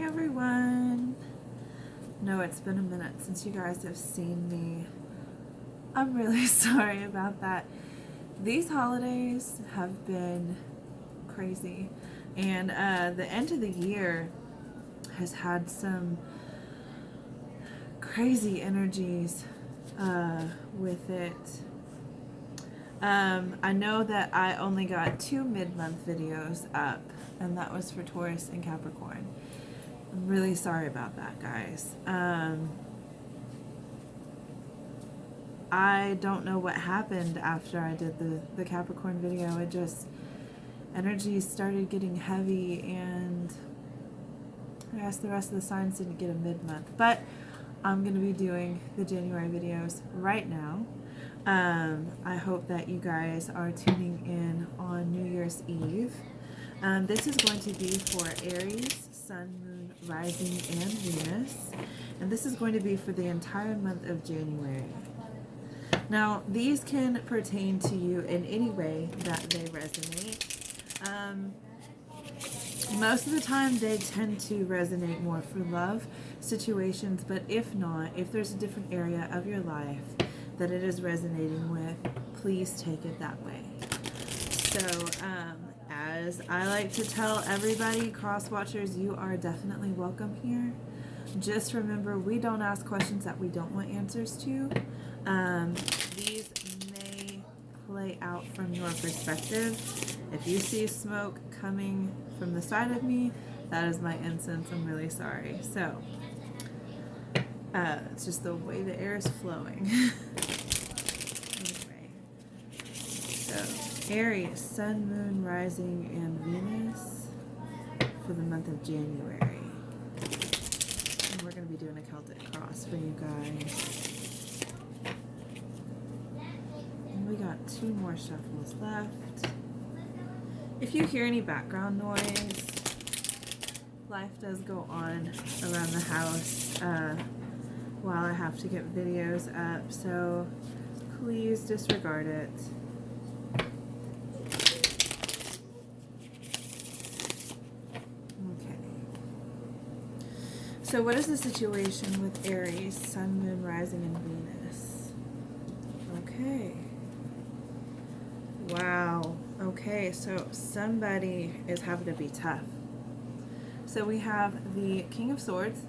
everyone. No, it's been a minute since you guys have seen me. I'm really sorry about that. These holidays have been crazy, and the end of the year has had some crazy energies with it. I know that I only got 2 mid-month videos up, and that was for Taurus and Capricorn. I'm really sorry about that, guys. I don't know what happened after I did the Capricorn video. It just, energy started getting heavy, and I guess the rest of the signs didn't get a mid-month. But I'm going to be doing the January videos right now. I hope that you guys are tuning in on New Year's Eve. This is going to be for Aries, Sun, Moon, Rising, and Venus. And this is going to be for the entire month of January. Now, these can pertain to you in any way that they resonate. Most of the time, they tend to resonate more for love situations, but if not, if there's a different area of your life that it is resonating with, please take it that way. So, as I like to tell everybody, Crosswatchers, you are definitely welcome here. Just remember, we don't ask questions that we don't want answers to. These may play out from your perspective. If you see smoke coming from the side of me, that is my incense. I'm really sorry. So, it's just the way the air is flowing. Anyway, so Aries, Sun, Moon, Rising, and Venus for the month of January. And we're going to be doing a Celtic cross for you guys. And we got 2 more shuffles left. If you hear any background noise, life does go on around the house while I have to get videos up, so please disregard it. Okay. So what is the situation with Aries, Sun, Moon, Rising, and Venus? Okay. Wow. Okay, so somebody is having to be tough. So we have the King of Swords,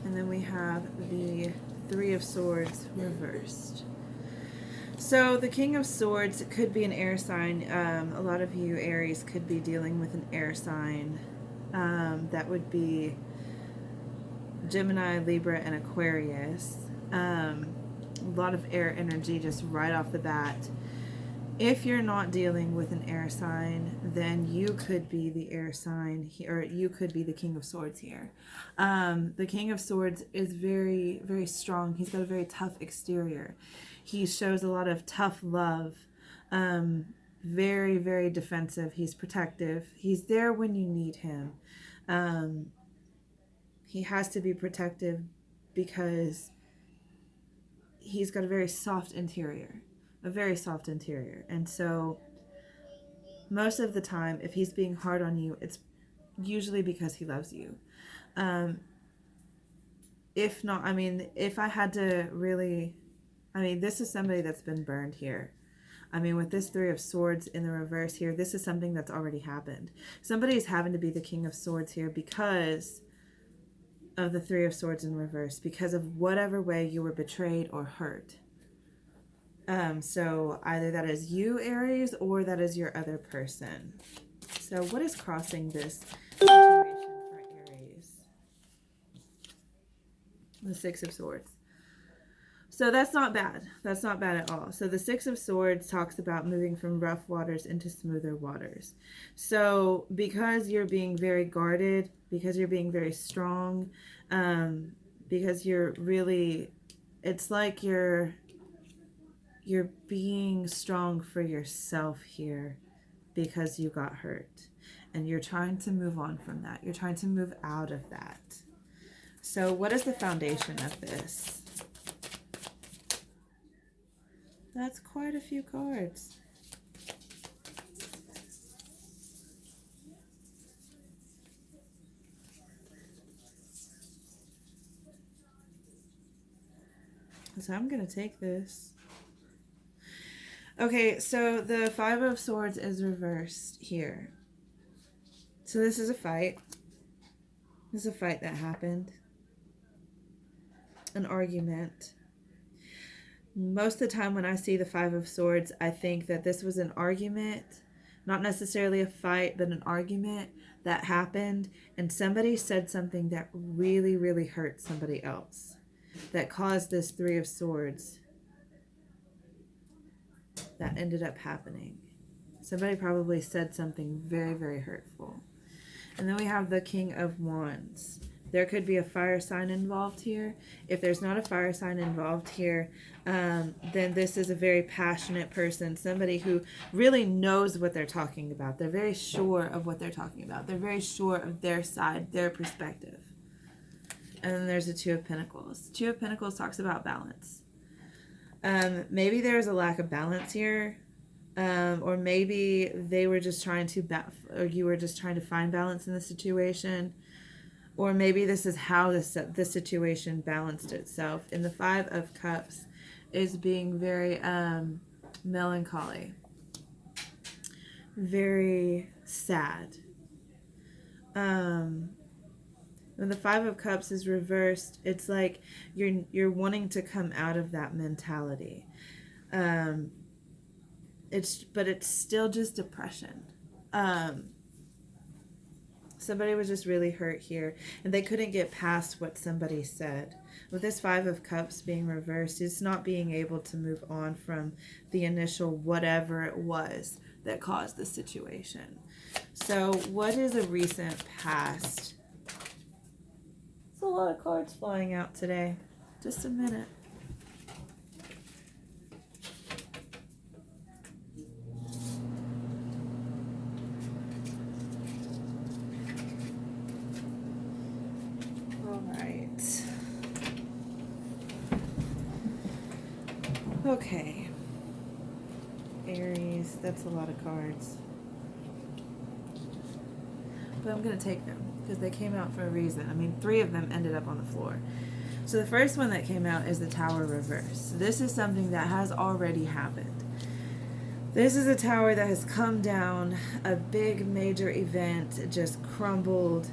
and then we have the 3 of Swords reversed. So the King of Swords could be an air sign. A lot of you Aries could be dealing with an air sign. That would be Gemini, Libra, and Aquarius. A lot of air energy just right off the bat. If you're not dealing with an air sign, then you could be the air sign, or you could be the King of Swords here. The King of Swords is very, very strong. He's got a very tough exterior. He shows a lot of tough love. Very, very defensive. He's protective. He's there when you need him. He has to be protective because he's got a very soft interior. A very soft interior. And so most of the time, if he's being hard on you, it's usually because he loves you. If not, I mean, if I had to really, I mean, this is somebody that's been burned here. I mean, with this 3 of Swords in the reverse here, this is something that's already happened. Somebody's having to be the King of Swords here because of the 3 of Swords in reverse, because of whatever way you were betrayed or hurt. So either that is you, Aries, or that is your other person. So what is crossing this situation for Aries? The 6 of Swords. So that's not bad. That's not bad at all. So the 6 of Swords talks about moving from rough waters into smoother waters. So because you're being very guarded, because you're being very strong, because you're really, it's like you're being strong for yourself here because you got hurt. And you're trying to move on from that. You're trying to move out of that. So what is the foundation of this? That's quite a few cards. So I'm going to take this. Okay, so the Five of Swords is reversed here. So this is a fight. This is a fight that happened. An argument. Most of the time when I see the Five of Swords, I think that this was an argument, not necessarily a fight, but an argument that happened, and somebody said something that really, really hurt somebody else, that caused this Three of Swords that ended up happening. Somebody probably said something very, very hurtful. And then we have the King of Wands. There could be a fire sign involved here. If there's not a fire sign involved here, then this is a very passionate person, somebody who really knows what they're talking about. They're very sure of what they're talking about. They're very sure of their side, their perspective. And then there's the Two of Pentacles. Two of Pentacles talks about balance. Maybe there's a lack of balance here. Or maybe they were just trying to, or you were just trying to find balance in the situation. Or maybe this is how this situation balanced itself. And the Five of Cups is being very melancholy. Very sad. When the Five of Cups is reversed, it's like you're wanting to come out of that mentality. But it's still just depression. Somebody was just really hurt here, and they couldn't get past what somebody said. With this Five of Cups being reversed, it's not being able to move on from the initial whatever it was that caused the situation. So what is a recent past? There's a lot of cards flying out today. Just a minute. Okay, Aries, that's a lot of cards. But I'm going to take them because they came out for a reason. I mean, 3 of them ended up on the floor. So the first one that came out is the Tower reverse. This is something that has already happened. This is a tower that has come down, a big major event, just crumbled,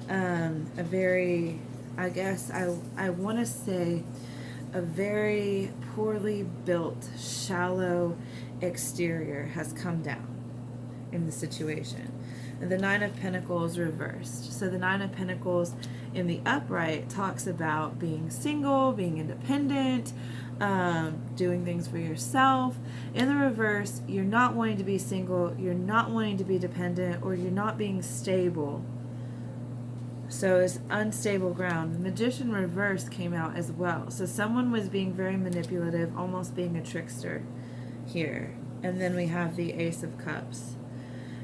a very, I guess I want to say, a very poorly built, shallow exterior has come down in the situation. And the Nine of Pentacles reversed. So the Nine of Pentacles in the upright talks about being single, being independent, doing things for yourself. In the reverse, you're not wanting to be single, you're not wanting to be dependent, or you're not being stable. So it's unstable ground. The Magician reverse came out as well. So someone was being very manipulative, almost being a trickster here. And then we have the Ace of Cups.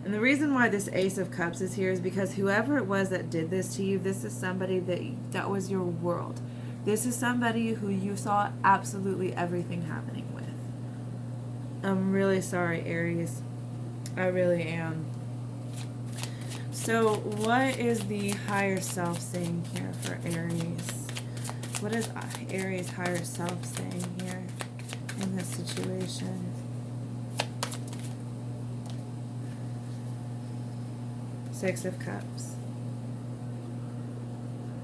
And the reason why this Ace of Cups is here is because whoever it was that did this to you, this is somebody that was your world. This is somebody who you saw absolutely everything happening with. I'm really sorry, Aries. I really am. So what is the higher self saying here for Aries? What is Aries' higher self saying here in this situation? Six of Cups.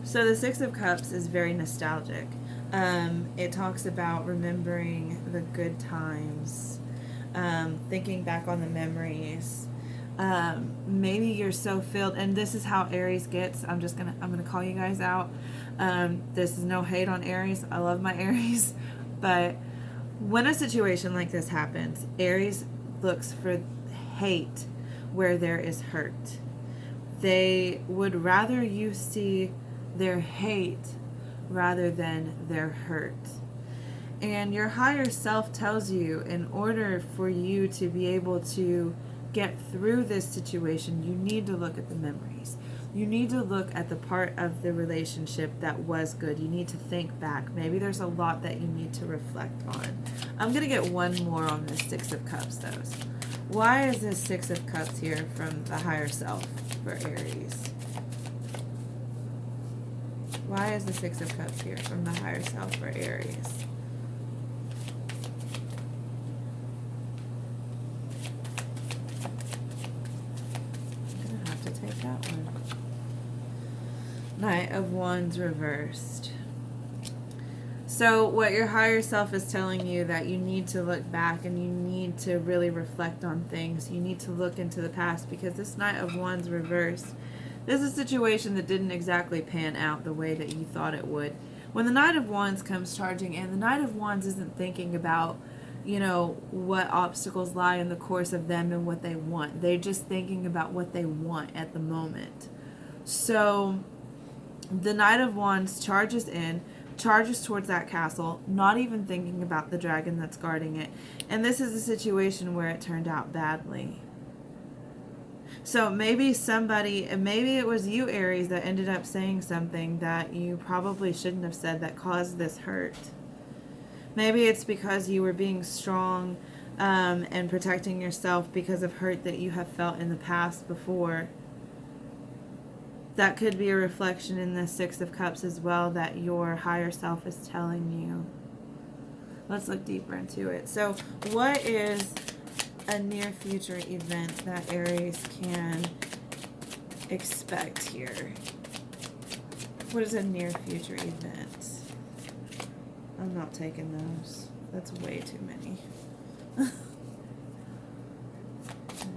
So the Six of Cups is very nostalgic. It talks about remembering the good times, thinking back on the memories. Maybe you're so filled, and this is how Aries gets. I'm gonna call you guys out. This is no hate on Aries. I love my Aries, but when a situation like this happens, Aries looks for hate where there is hurt. They would rather you see their hate rather than their hurt. And your higher self tells you, in order for you to be able to get through this situation, you need to look at the memories. You need to look at the part of the relationship that was good. You need to think back. Maybe there's a lot that you need to reflect on. I'm going to get one more on this Six of Cups, though. Why is this Six of Cups here from the higher self for Aries? Why is the Six of Cups here from the higher self for Aries? that one? Knight of Wands reversed. So what your higher self is telling you, that you need to look back and you need to really reflect on things. You need to look into the past, because this Knight of Wands reversed, this is a situation that didn't exactly pan out the way that you thought it would. When the Knight of Wands comes charging in, the Knight of Wands isn't thinking about, you know, what obstacles lie in the course of them and what they want. They're just thinking about what they want at the moment. So the Knight of Wands charges in, charges towards that castle, not even thinking about the dragon that's guarding it. And this is a situation where it turned out badly. So maybe maybe it was you, Aries, that ended up saying something that you probably shouldn't have said that caused this hurt. Maybe it's because you were being strong and protecting yourself because of hurt that you have felt in the past before. That could be a reflection in the Six of Cups as well, that your higher self is telling you. Let's look deeper into it. So what is a near future event that Aries can expect here? What is a near future event? I'm not taking those. That's way too many.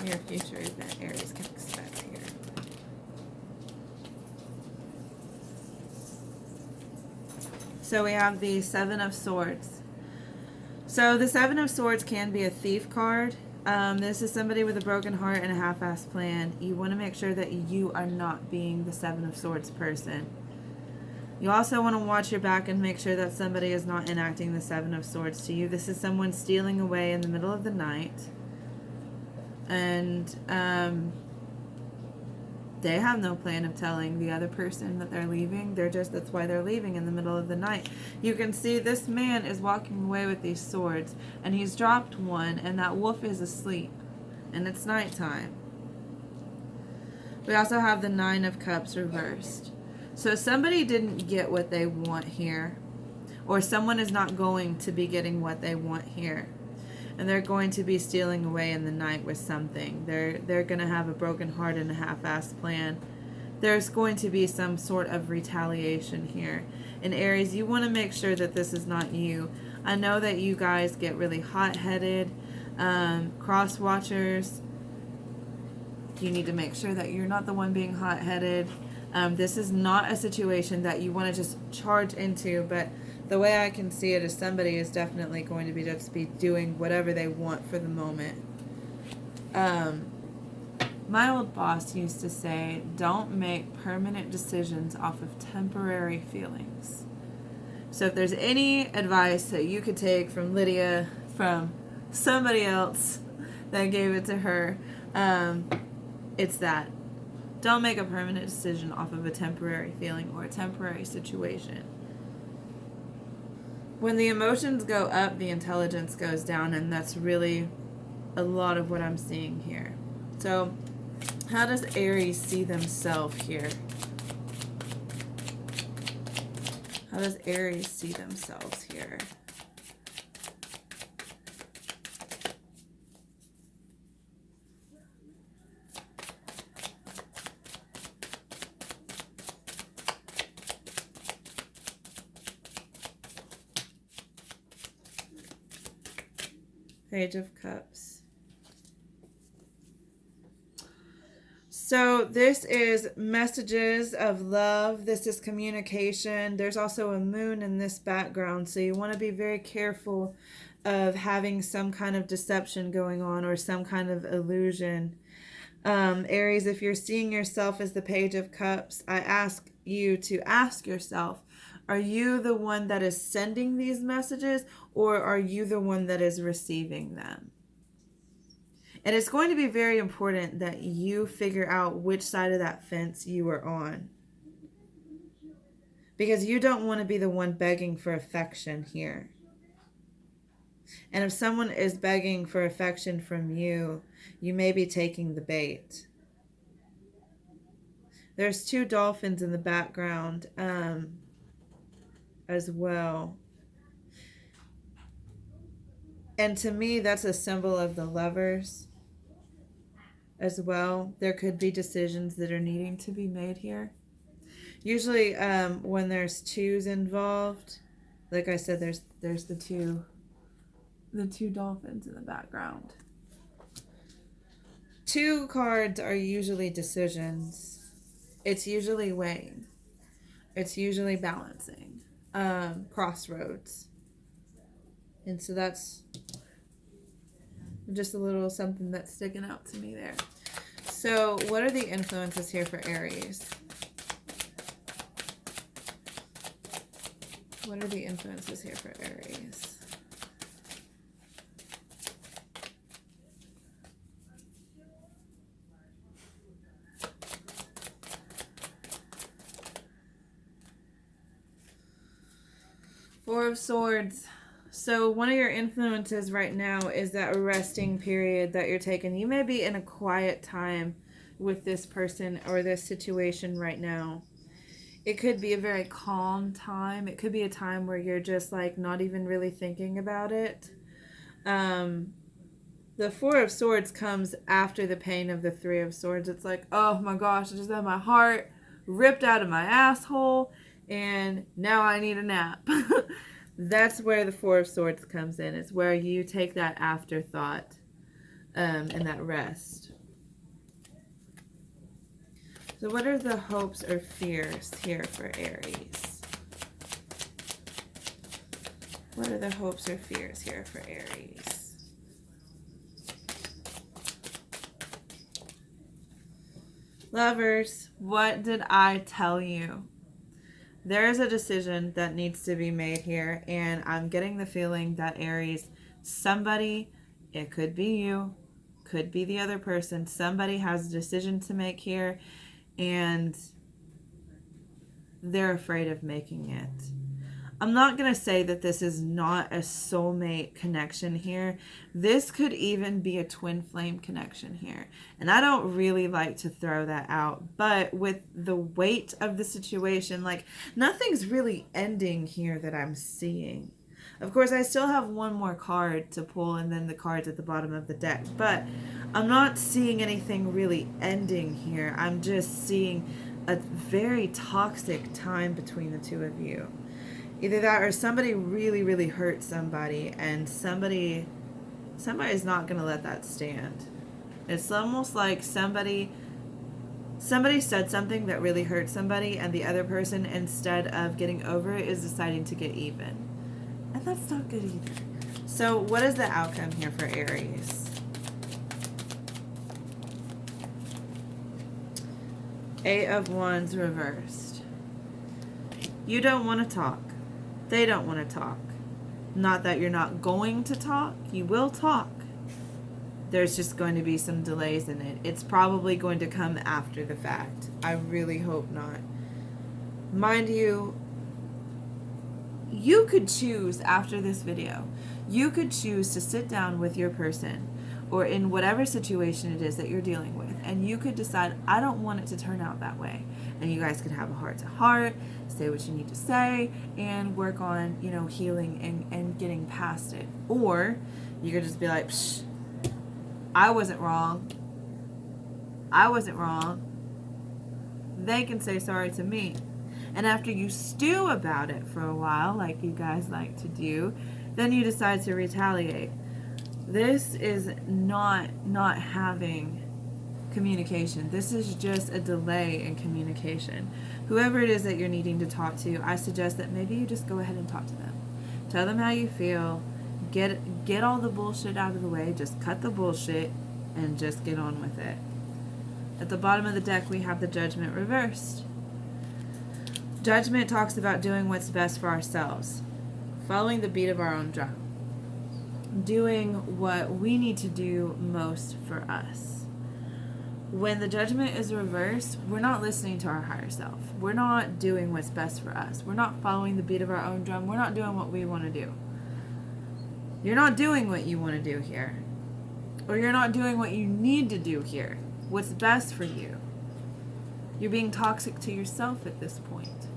Near future event Aries can expect here. So we have the Seven of Swords. So the Seven of Swords can be a thief card. This is somebody with a broken heart and a half-assed plan. You want to make sure that you are not being the Seven of Swords person. You also want to watch your back and make sure that somebody is not enacting the Seven of Swords to you. This is someone stealing away in the middle of the night. And they have no plan of telling the other person that they're leaving. That's why they're leaving in the middle of the night. You can see this man is walking away with these swords, and he's dropped one, and that wolf is asleep, and it's nighttime. We also have the Nine of Cups reversed. So somebody didn't get what they want here, or someone is not going to be getting what they want here. And they're going to be stealing away in the night with something. They're going to have a broken heart and a half-assed plan. There's going to be some sort of retaliation here. And Aries, you want to make sure that this is not you. I know that you guys get really hot-headed. Crosswatchers, you need to make sure that you're not the one being hot-headed. This is not a situation that you want to just charge into, but the way I can see it is somebody is definitely going to be doing whatever they want for the moment. My old boss used to say, don't make permanent decisions off of temporary feelings. So if there's any advice that you could take from Lydia, from somebody else that gave it to her, it's that. Don't make a permanent decision off of a temporary feeling or a temporary situation. When the emotions go up, the intelligence goes down, and that's really a lot of what I'm seeing here. So, how does Aries see themselves here? How does Aries see themselves here? Page of Cups. So this is messages of love. This is communication. There's also a moon in this background, so you want to be very careful of having some kind of deception going on or some kind of illusion. Aries, if you're seeing yourself as the Page of Cups, I ask you to ask yourself, are you the one that is sending these messages, or are you the one that is receiving them? And it's going to be very important that you figure out which side of that fence you are on. Because you don't want to be the one begging for affection here. And if someone is begging for affection from you, you may be taking the bait. There's two dolphins in the background as well. And to me, that's a symbol of the Lovers. as well. There could be decisions that are needing to be made here. Usually, when there's twos involved, like I said, there's the two dolphins in the background. Two cards are usually decisions. It's usually weighing. It's usually balancing. Crossroads. And so that's just a little something that's sticking out to me there. So what are the influences here for Aries? What are the influences here for Aries? Four of Swords. So one of your influences right now is that resting period that you're taking. You may be in a quiet time with this person or this situation right now. It could be a very calm time. It could be a time where you're just like not even really thinking about it. The Four of Swords comes after the pain of the Three of Swords. It's like, oh my gosh, I just had my heart ripped out of my asshole and now I need a nap. That's where the Four of Swords comes in. It's where you take that afterthought and that rest. So what are the hopes or fears here for Aries? What are the hopes or fears here for Aries? Lovers, what did I tell you? There is a decision that needs to be made here, and I'm getting the feeling that Aries, somebody, it could be you, could be the other person, somebody has a decision to make here, and they're afraid of making it. I'm not going to say that this is not a soulmate connection here. This could even be a twin flame connection here. And I don't really like to throw that out. But with the weight of the situation, like nothing's really ending here that I'm seeing. Of course, I still have one more card to pull and then the cards at the bottom of the deck. But I'm not seeing anything really ending here. I'm just seeing a very toxic time between the two of you. Either that or somebody really, really hurt somebody and somebody's not going to let that stand. It's almost like somebody said something that really hurt somebody and the other person, instead of getting over it, is deciding to get even. And that's not good either. So what is the outcome here for Aries? Eight of Wands reversed. You don't want to talk. They don't want to talk. Not that you're not going to talk. You will talk. There's just going to be some delays in it. It's probably going to come after the fact. I really hope not. Mind you, you could choose after this video. You could choose to sit down with your person or in whatever situation it is that you're dealing with, and you could decide, I don't want it to turn out that way. And you guys could have a heart-to-heart, say what you need to say, and work on, healing and getting past it. Or you could just be like, psh, I wasn't wrong. I wasn't wrong. They can say sorry to me. And after you stew about it for a while, like you guys like to do, then you decide to retaliate. This is not having communication. This is just a delay in communication. Whoever it is that you're needing to talk to, I suggest that maybe you just go ahead and talk to them. Tell them how you feel. Get all the bullshit out of the way. Just cut the bullshit and just get on with it. At the bottom of the deck, we have the Judgment reversed. Judgment talks about doing what's best for ourselves, following the beat of our own drum, doing what we need to do most for us. When the Judgment is reversed, we're not listening to our higher self. We're not doing what's best for us. We're not following the beat of our own drum. We're not doing what we want to do. You're not doing what you want to do here. Or you're not doing what you need to do here. What's best for you. You're being toxic to yourself at this point.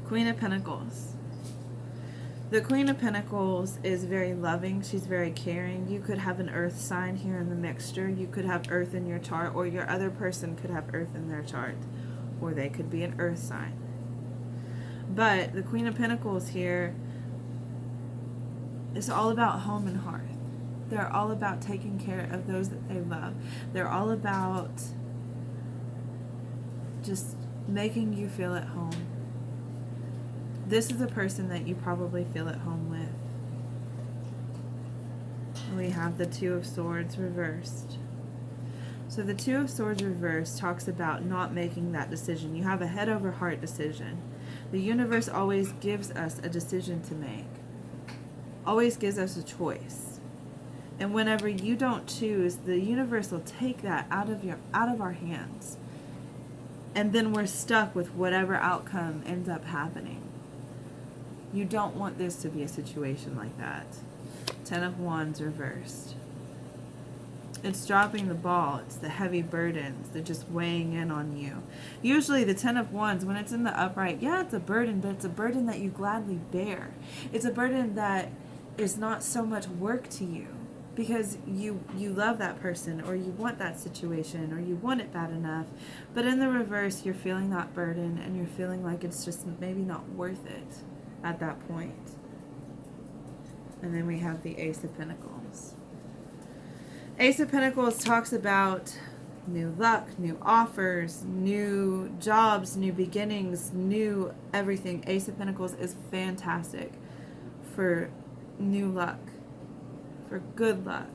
Queen of Pentacles. The Queen of Pentacles is very loving. She's very caring. You could have an earth sign here in the mixture. You could have earth in your chart, or your other person could have earth in their chart, or they could be an earth sign. But the Queen of Pentacles here is all about home and hearth. They're all about taking care of those that they love. They're all about just making you feel at home. This is a person that you probably feel at home with. We have the Two of Swords reversed. So the Two of Swords reversed talks about not making that decision. You have a head over heart decision. The universe always gives us a decision to make. Always gives us a choice. And whenever you don't choose, the universe will take that out of our hands. And then we're stuck with whatever outcome ends up happening. You don't want this to be a situation like that. Ten of Wands reversed. It's dropping the ball. It's the heavy burdens. They're just weighing in on you. Usually the Ten of Wands, when it's in the upright, yeah, it's a burden, but it's a burden that you gladly bear. It's a burden that is not so much work to you because you love that person, or you want that situation, or you want it bad enough. But in the reverse, you're feeling that burden and you're feeling like it's just maybe not worth it at that point. And then we have the Ace of Pentacles. Ace of Pentacles talks about new luck, new offers, new jobs, new beginnings, new everything. Ace of Pentacles is fantastic for new luck, for good luck,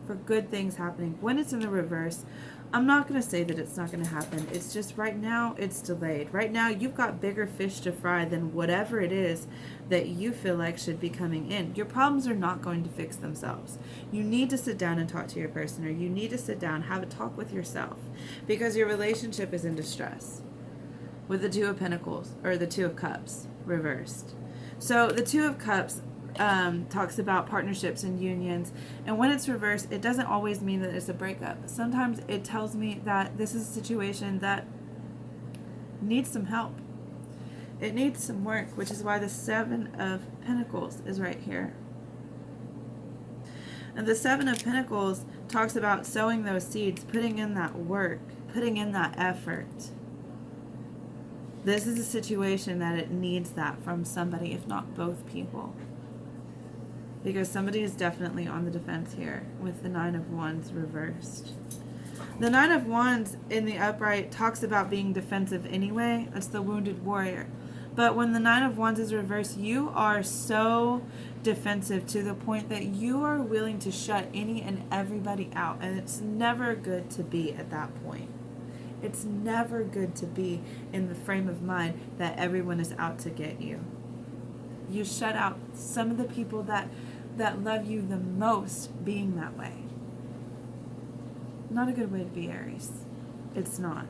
for good things happening. When it's in the reverse, I'm not going to say that it's not going to happen. It's just right now it's delayed. Right now you've got bigger fish to fry than whatever it is that you feel like should be coming in. Your problems are not going to fix themselves. You need to sit down and talk to your person, or you need to sit down, have a talk with yourself, because your relationship is in distress. With the Two of Pentacles, or the Two of Cups reversed. So the Two of Cups talks about partnerships and unions, and when it's reversed, it doesn't always mean that it's a breakup. Sometimes it tells me that this is a situation that needs some help. It needs some work, which is why the Seven of Pentacles is right here. And the Seven of Pentacles talks about sowing those seeds, putting in that work, putting in that effort. This is a situation that it needs that from somebody, if not both people. Because somebody is definitely on the defense here with the Nine of Wands reversed. The Nine of Wands in the upright talks about being defensive anyway. It's the wounded warrior. But when the Nine of Wands is reversed, you are so defensive to the point that you are willing to shut any and everybody out. And it's never good to be at that point. It's never good to be in the frame of mind that everyone is out to get you. You shut out some of the people that love you the most being that way. Not a good way to be, Aries. It's not.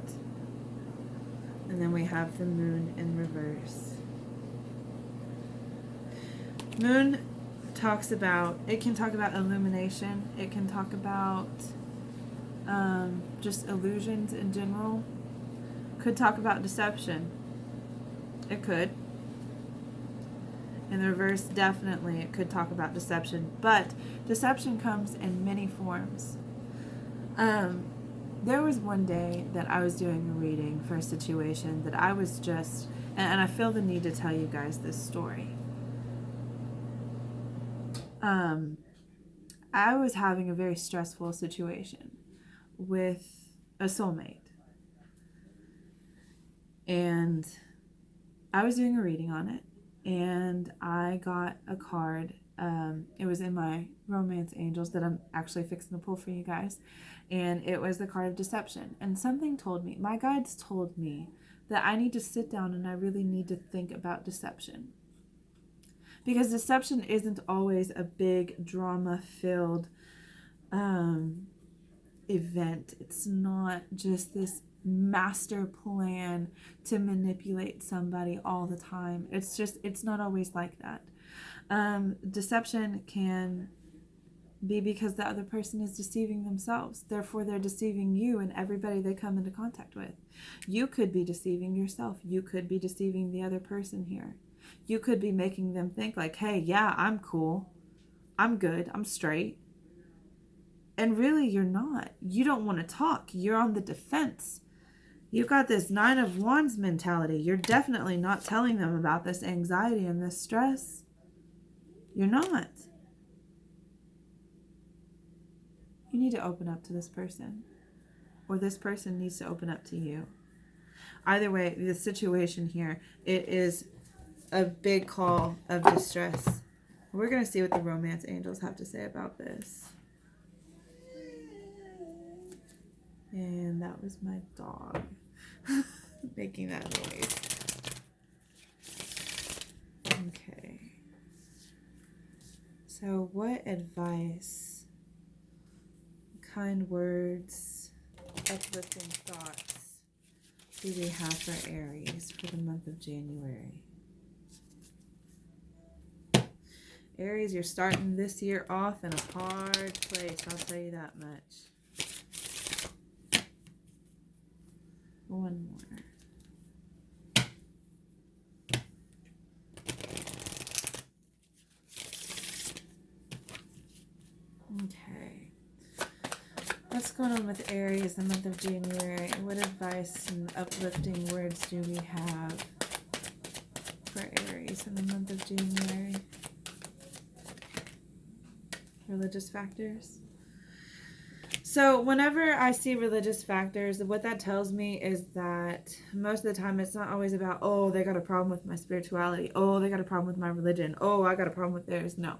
And then we have the Moon in reverse. Moon talks about, it can talk about illumination. It can talk about just illusions in general. Could talk about deception. It could. In the reverse, definitely it could talk about deception. But deception comes in many forms. There was one day that I was doing a reading for a situation that I was just, and I feel the need to tell you guys this story. I was having a very stressful situation with a soulmate. And I was doing a reading on it, and I got a card. It was in my romance angels that I'm actually fixing to pull for you guys. And it was the card of deception. And something told me, my guides told me, that I need to sit down and I really need to think about deception. Because deception isn't always a big drama-filled event. It's not just this master plan to manipulate somebody all the time. It's not always like that. Deception can be because the other person is deceiving themselves. Therefore, they're deceiving you and everybody they come into contact with. You could be deceiving yourself. You could be deceiving the other person here. You could be making them think like, hey, yeah, I'm cool. I'm good. I'm straight. And really, you're not. You don't want to talk. You're on the defense. You've got this 9 of Wands mentality. You're definitely not telling them about this anxiety and this stress. You're not. You need to open up to this person. Or this person needs to open up to you. Either way, the situation here, it is a big call of distress. We're going to see what the romance angels have to say about this. And that was my dog making that noise. Okay. So what advice, kind words, uplifting thoughts do we have for Aries for the month of January? Aries, you're starting this year off in a hard place, I'll tell you that much. One more. Okay. What's going on with Aries the month of January? What advice and uplifting words do we have for Aries in the month of January? Religious factors. So whenever I see religious factors, what that tells me is that most of the time it's not always about, oh, they got a problem with my spirituality. Oh, they got a problem with my religion. Oh, I got a problem with theirs. No.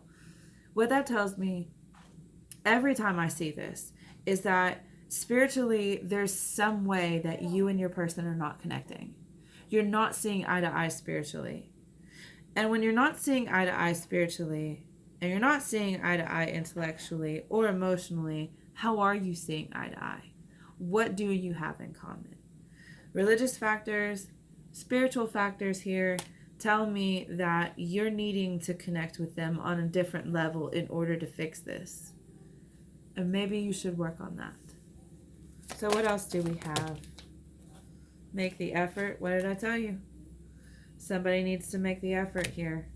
What that tells me every time I see this is that spiritually there's some way that you and your person are not connecting. You're not seeing eye to eye spiritually. And when you're not seeing eye to eye spiritually, and you're not seeing eye to eye intellectually or emotionally, how are you seeing eye to eye? What do you have in common? Religious factors, spiritual factors here tell me that you're needing to connect with them on a different level in order to fix this. And maybe you should work on that. So what else do we have? Make the effort. What did I tell you? Somebody needs to make the effort here.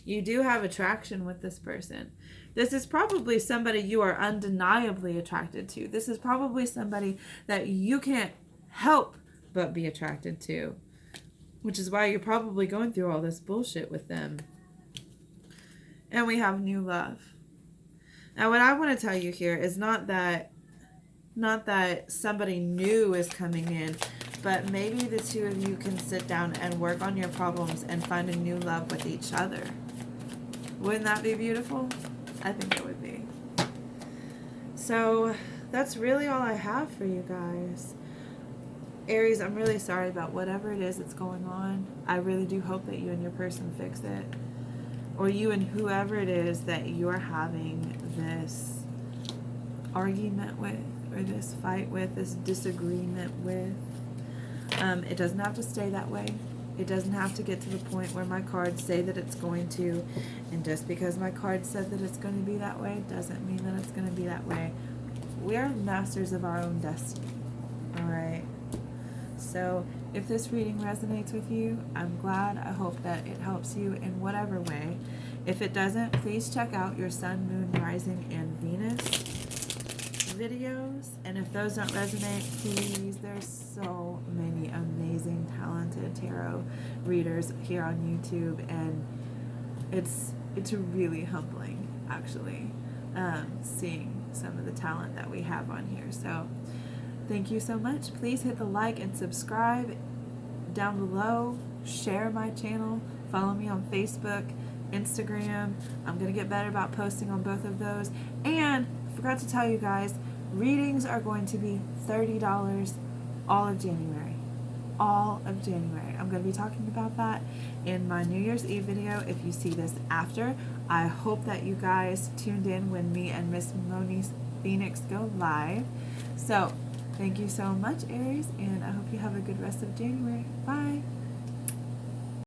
You do have attraction with this person. This is probably somebody you are undeniably attracted to. This is probably somebody that you can't help but be attracted to, which is why you're probably going through all this bullshit with them. And we have new love. Now, what I want to tell you here is not that somebody new is coming in, but maybe the two of you can sit down and work on your problems and find a new love with each other. Wouldn't that be beautiful? I think it would be. So that's really all I have for you guys. Aries, I'm really sorry about whatever it is that's going on. I really do hope that you and your person fix it. Or you and whoever it is that you're having this argument with, or this fight with, this disagreement with. It doesn't have to stay that way. It doesn't have to get to the point where my cards say that it's going to. And just because my cards said that it's going to be that way doesn't mean that it's going to be that way. We are masters of our own destiny. Alright? So if this reading resonates with you, I'm glad. I hope that it helps you in whatever way. If it doesn't, please check out your Sun, Moon, Rising, and Venus videos. And if those don't resonate, please, there's so many amazing, talented tarot readers here on YouTube, and it's really humbling, actually, seeing some of the talent that we have on here. So thank you so much. Please hit the like and subscribe down below. Share my channel. Follow me on Facebook, Instagram. I'm going to get better about posting on both of those. And I forgot to tell you guys, readings are going to be $30 all of January. All of January. I'm going to be talking about that in my New Year's Eve video. If you see this after, I hope that you guys tuned in when me and Miss Monique Phoenix go live. So thank you so much, Aries, and I hope you have a good rest of January. Bye.